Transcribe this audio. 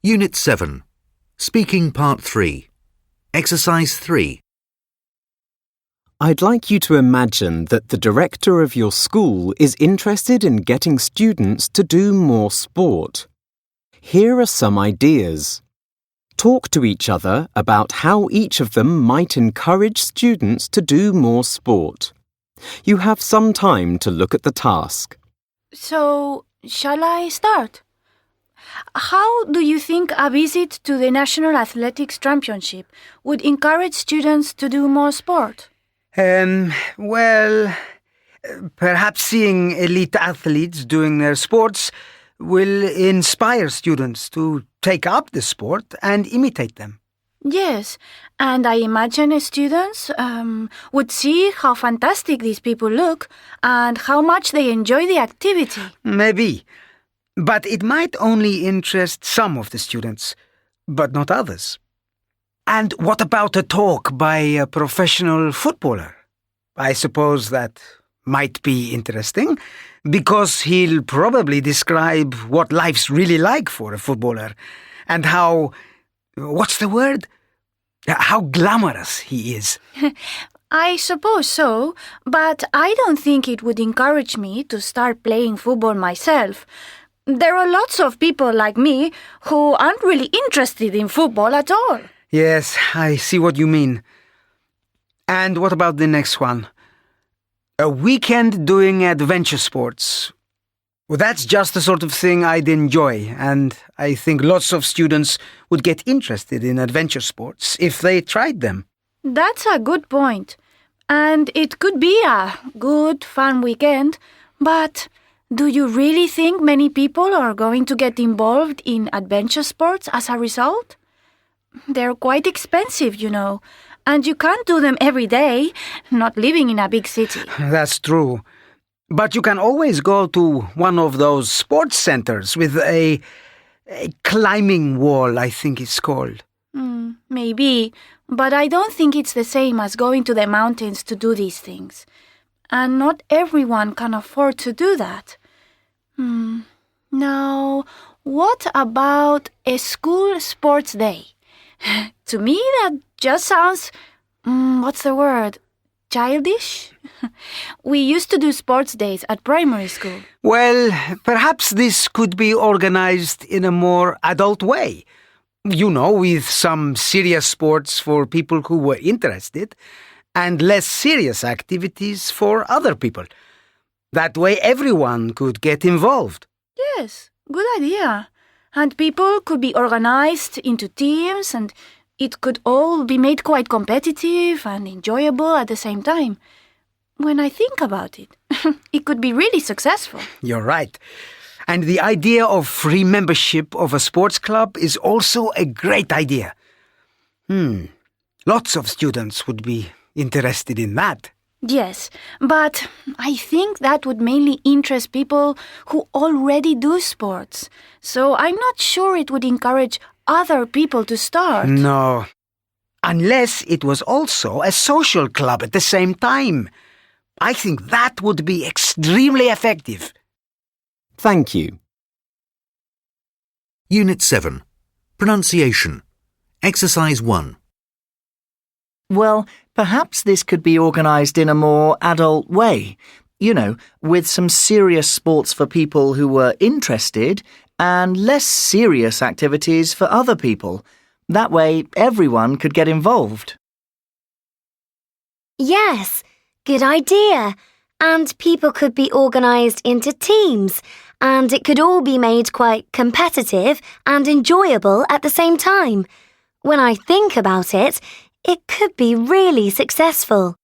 Unit 7. Speaking Part 3. Exercise 3. I'd like you to imagine that the director of your school is interested in getting students to do more sport. Here are some ideas. Talk to each other about how each of them might encourage students to do more sport. You have some time to look at the task. So, shall I start? How do you think a visit to the National Athletics Championship would encourage students to do more sport? Well, perhaps seeing elite athletes doing their sports will inspire students to take up the sport and imitate them. Yes, and I imagine students would see how fantastic these people look and how much they enjoy the activity. Maybe. But it might only interest some of the students, but not others. And what about a talk by a professional footballer? I suppose that might be interesting, because he'll probably describe what life's really like for a footballer, and how, what's the word? How glamorous he is. I suppose so, but I don't think it would encourage me to start playing football myself. There are lots of people like me who aren't really interested in football at all. Yes, I see what you mean. And what about the next one? A weekend doing adventure sports. Well, that's just the sort of thing I'd enjoy, and I think lots of students would get interested in adventure sports if they tried them. That's a good point. And it could be a good, fun weekend, but do you really think many people are going to get involved in adventure sports as a result? They're quite expensive, you know, and you can't do them every day, not living in a big city. That's true. But you can always go to one of those sports centers with a climbing wall, I think it's called. Maybe, but I don't think it's the same as going to the mountains to do these things. And not everyone can afford to do that. Now, what about a school sports day? To me, that just sounds, what's the word? Childish? We used to do sports days at primary school. Well, perhaps this could be organized in a more adult way. You know, with some serious sports for people who were interested, and less serious activities for other people. That way everyone could get involved. Yes, good idea. And people could be organized into teams, and it could all be made quite competitive and enjoyable at the same time. When I think about it, it could be really successful. You're right. And the idea of free membership of a sports club is also a great idea. Lots of students would be interested in that. Yes, but I think that would mainly interest people who already do sports. So I'm not sure it would encourage other people to start. No. Unless it was also a social club at the same time. I think that would be extremely effective. Thank you. Unit 7. Pronunciation. Exercise 1. Well, perhaps this could be organised in a more adult way. You know, with some serious sports for people who were interested and less serious activities for other people. That way, everyone could get involved. Yes, good idea. And people could be organised into teams, and it could all be made quite competitive and enjoyable at the same time. When I think about it, it could be really successful.